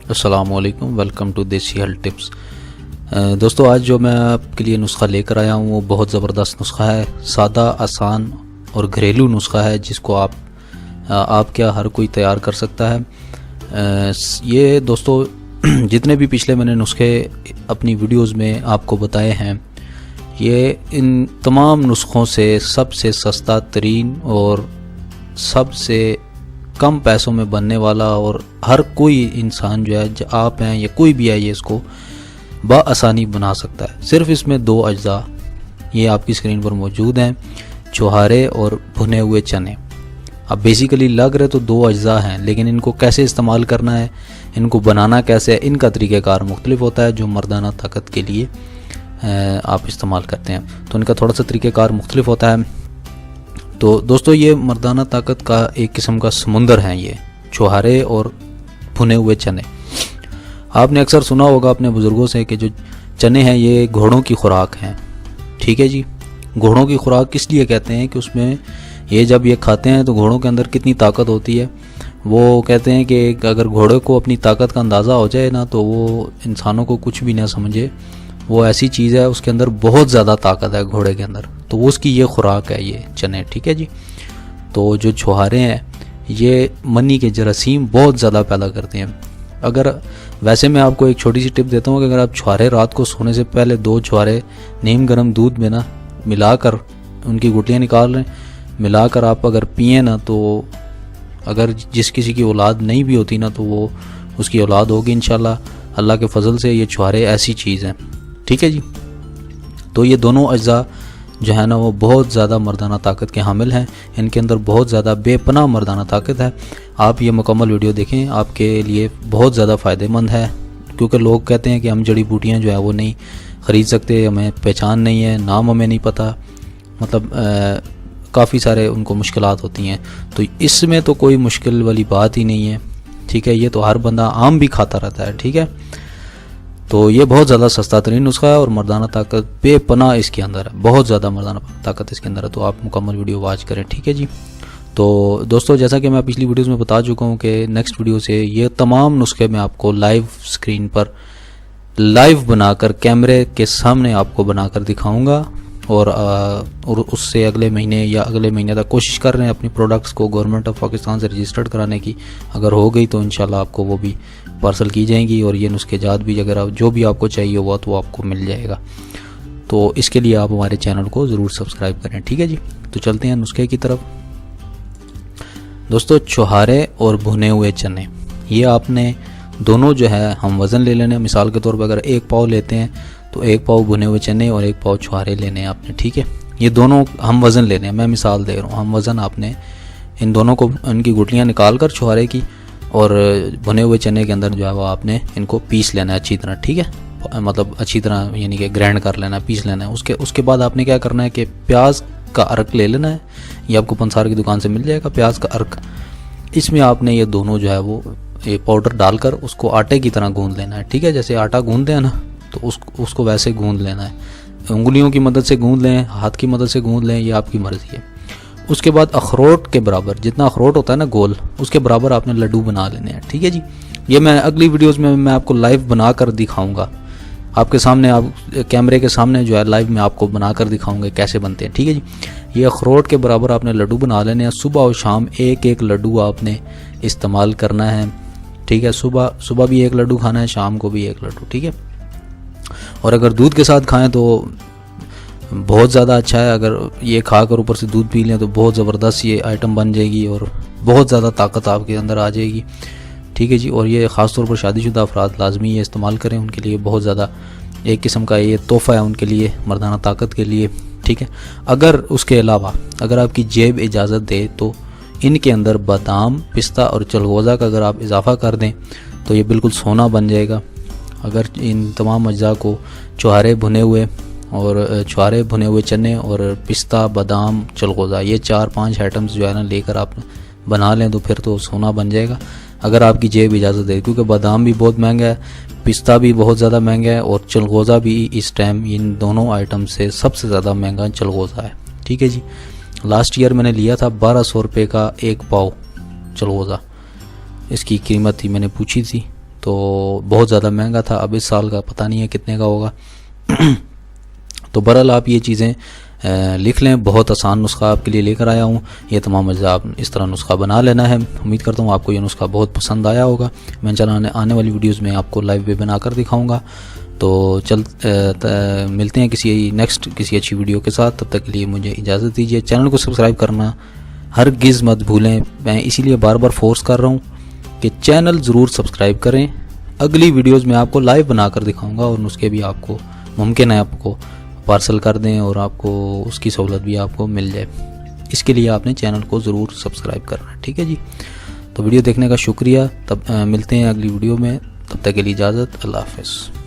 السلام علیکم، welcome to دیسی ہیلتھ ٹپس۔ دوستو، آج جو میں آپ کے لیے نسخہ لے کر آیا ہوں وہ بہت زبردست نسخہ ہے، سادہ، آسان اور گھریلو نسخہ ہے جس کو آپ کیا ہر کوئی تیار کر سکتا ہے۔ یہ دوستو جتنے بھی پچھلے میں نے نسخے اپنی ویڈیوز میں آپ کو بتائے ہیں، یہ ان تمام نسخوں سے سب سے سستا ترین اور سب سے کم پیسوں میں بننے والا، اور ہر کوئی انسان جو ہے، آپ ہیں یا کوئی بھی ہے، یہ اس کو بآسانی بنا سکتا ہے۔ صرف اس میں 2 اجزاء یہ آپ کی اسکرین پر موجود ہیں، چھہارے اور بھنے ہوئے چنے۔ اب بیسیکلی لگ رہے تو 2 اجزاء ہیں، لیکن ان کو کیسے استعمال کرنا ہے، ان کو بنانا کیسے ہے، ان کا طریقہ کار مختلف ہوتا ہے جو مردانہ طاقت کے لیے آپ استعمال کرتے ہیں، تو ان کا تھوڑا سا طریقہ کار مختلف ہوتا ہے۔ تو دوستو، یہ مردانہ طاقت کا ایک قسم کا سمندر ہے، یہ چھہارے اور بھنے ہوئے چنے۔ آپ نے اکثر سنا ہوگا اپنے بزرگوں سے کہ جو چنے ہیں یہ گھوڑوں کی خوراک ہیں، ٹھیک ہے جی۔ گھوڑوں کی خوراک کس لیے کہتے ہیں کہ اس میں یہ جب یہ کھاتے ہیں تو گھوڑوں کے اندر کتنی طاقت ہوتی ہے۔ وہ کہتے ہیں کہ اگر گھوڑے کو اپنی طاقت کا اندازہ ہو جائے نا تو وہ انسانوں کو کچھ بھی نہ سمجھے، وہ ایسی چیز ہے، اس کے اندر بہت زیادہ طاقت ہے گھوڑے کے اندر، تو اس کی یہ خوراک ہے یہ چنے، ٹھیک ہے جی۔ تو جو چھہارے ہیں یہ منی کے جراثیم بہت زیادہ پیدا کرتے ہیں۔ اگر ویسے میں آپ کو ایک چھوٹی سی ٹپ دیتا ہوں کہ اگر آپ چھہارے رات کو سونے سے پہلے 2 چھہارے نیم گرم دودھ میں نا ملا کر ان کی گٹلیاں نکال رہے ہیں، ملا کر آپ اگر پئیں نا، تو اگر جس کسی کی اولاد نہیں بھی ہوتی نا تو وہ اس کی اولاد ہوگی انشاءاللہ، اللہ کے فضل سے۔ یہ چھہارے ایسی چیز ہیں، ٹھیک ہے جی۔ تو یہ دونوں اجزاء جو ہے نا وہ بہت زیادہ مردانہ طاقت کے حامل ہیں، ان کے اندر بہت زیادہ بے پناہ مردانہ طاقت ہے۔ آپ یہ مکمل ویڈیو دیکھیں، آپ کے لیے بہت زیادہ فائدہ مند ہے، کیونکہ لوگ کہتے ہیں کہ ہم جڑی بوٹیاں جو ہے وہ نہیں خرید سکتے، ہمیں پہچان نہیں ہے، نام ہمیں نہیں پتہ، مطلب کافی سارے ان کو مشکلات ہوتی ہیں۔ تو اس میں تو کوئی مشکل والی بات ہی نہیں ہے، ٹھیک ہے، یہ تو ہر بندہ عام بھی کھاتا رہتا ہے، ٹھیک ہے۔ تو یہ بہت زیادہ سستا ترین نسخہ ہے اور مردانہ طاقت بے پناہ اس کے اندر ہے، بہت زیادہ مردانہ طاقت اس کے اندر ہے، تو آپ مکمل ویڈیو واچ کریں، ٹھیک ہے جی۔ تو دوستو، جیسا کہ میں پچھلی ویڈیوز میں بتا چکا ہوں کہ نیکسٹ ویڈیو سے یہ تمام نسخے میں آپ کو لائیو سکرین پر لائیو بنا کر کیمرے کے سامنے آپ کو بنا کر دکھاؤں گا، اور اس سے اگلے مہینے یا اگلے مہینے تک کوشش کر رہے ہیں اپنی پروڈکٹس کو گورنمنٹ آف پاکستان سے رجسٹرڈ کرانے کی۔ اگر ہو گئی تو انشاءاللہ آپ کو وہ بھی پارسل کی جائیں گی، اور یہ نسخے جات بھی اگر جو بھی آپ کو چاہیے ہوا تو وہ آپ کو مل جائے گا۔ تو اس کے لیے آپ ہمارے چینل کو ضرور سبسکرائب کریں، ٹھیک ہے جی۔ تو چلتے ہیں نسخے کی طرف۔ دوستو، چھہارے اور بھنے ہوئے چنے، یہ آپ نے دونوں جو ہے ہم وزن لے لینے ہیں۔ مثال کے طور پر اگر 1 پاؤ لیتے ہیں تو 1 پاؤ بھنے ہوئے چنے اور 1 پاؤ چھہارے لینے ہیں آپ نے، ٹھیک ہے۔ یہ دونوں ہم وزن لینے ہیں، میں مثال دے رہا ہوں، ہم وزن آپ نے ان دونوں کو، ان کی گٹلیاں نکال کر چھہارے کی اور بھنے ہوئے چنے کے اندر جو ہے وہ آپ نے ان کو پیس لینا ہے اچھی طرح، ٹھیک ہے، مطلب اچھی طرح یعنی کہ گرائنڈ کر لینا ہے، پیس لینا ہے۔ اس کے بعد آپ نے کیا کرنا ہے کہ پیاز کا ارک لے لینا ہے، یہ آپ کو پنسار کی دکان سے مل جائے گا، پیاز کا ارک۔ اس میں آپ نے یہ دونوں جو ہے وہ یہ پاؤڈر ڈال کر اس کو آٹے کی طرح گوندھ لینا ہے، ٹھیک ہے، جیسے آٹا گوندھتے ہیں نا تو اس کو ویسے گوندھ لینا ہے۔ انگلیوں کی مدد سے گوندھ لیں، ہاتھ کی مدد سے گوندھ لیں، یہ آپ کی مرضی ہے۔ اس کے بعد اخروٹ کے برابر، جتنا اخروٹ ہوتا ہے نا گول، اس کے برابر آپ نے لڈو بنا لینے ہیں، ٹھیک ہے جی۔ یہ میں اگلی ویڈیوز میں آپ کو لائیو بنا کر دکھاؤں گا، آپ کے سامنے، آپ کیمرے کے سامنے جو ہے لائیو میں آپ کو بنا کر دکھاؤں گا کیسے بنتے ہیں، ٹھیک ہے جی۔ یہ اخروٹ کے برابر آپ نے لڈو بنا لینے ہیں۔ صبح اور شام ایک لڈو آپ نے استعمال کرنا ہے، ٹھیک ہے۔ صبح بھی 1 لڈو کھانا ہے، شام کو بھی 1 لڈو، ٹھیک ہے۔ اور اگر دودھ کے ساتھ کھائیں تو بہت زیادہ اچھا ہے، اگر یہ کھا کر اوپر سے دودھ پی لیں تو بہت زبردست یہ آئٹم بن جائے گی اور بہت زیادہ طاقت آپ کے اندر آ جائے گی، ٹھیک ہے جی۔ اور یہ خاص طور پر شادی شدہ افراد لازمی یہ استعمال کریں، ان کے لیے بہت زیادہ ایک قسم کا یہ تحفہ ہے ان کے لیے، مردانہ طاقت کے لیے، ٹھیک ہے۔ اگر اس کے علاوہ اگر آپ کی جیب اجازت دے تو ان کے اندر بادام، پستہ اور چلغوزہ کا اگر آپ اضافہ کر دیں تو یہ بالکل سونا بن جائے گا۔ اگر ان تمام اجزاء کو چھہارے بھنے ہوئے چنے اور پستہ، بادام، چلغوزہ، یہ 4-5 آئٹمز جو ہے نا لے کر آپ بنا لیں تو پھر تو سونا بن جائے گا، اگر آپ کی جیب اجازت دے، کیونکہ بادام بھی بہت مہنگا ہے، پستہ بھی بہت زیادہ مہنگا ہے، اور چلغوزہ بھی اس ٹائم ان دونوں آئٹم سے سب سے زیادہ مہنگا چلغوزہ ہے، ٹھیک ہے جی۔ لاسٹ ایئر میں نے لیا تھا 1200 روپے کا 1 پاؤ چلغوزہ، اس کی قیمت تھی، میں نے پوچھی تھی تو بہت زیادہ مہنگا تھا. اب اس سال کا پتہ نہیں ہے کتنے کا ہوگا. تو بہرحال آپ یہ چیزیں لکھ لیں. بہت آسان نسخہ آپ کے لیے لے کر آیا ہوں. یہ تمام اجزاء آپ اس طرح نسخہ بنا لینا ہے. امید کرتا ہوں آپ کو یہ نسخہ بہت پسند آیا ہوگا. میں انشاءاللہ آنے والی ویڈیوز میں آپ کو لائیو بھی بنا کر دکھاؤں گا. تو ملتے ہیں کسی اچھی ویڈیو کے ساتھ. تب تک کے لیے مجھے اجازت دیجیے. چینل کو سبسکرائب کرنا ہرگز مت بھولیں. میں اسی لیے بار بار فورس کر رہا ہوں کہ چینل ضرور سبسکرائب کریں. اگلی ویڈیوز میں آپ کو لائیو بنا کر دکھاؤں گا اور نسخے بھی آپ کو ممکن ہے آپ کو پارسل کر دیں اور آپ کو اس کی سہولت بھی آپ کو مل جائے. اس کے لیے آپ نے چینل کو ضرور سبسکرائب کرنا ہے. ٹھیک ہے جی. تو ویڈیو دیکھنے کا شکریہ. تب ملتے ہیں اگلی ویڈیو میں. تب تک کے لیے اجازت. اللہ حافظ.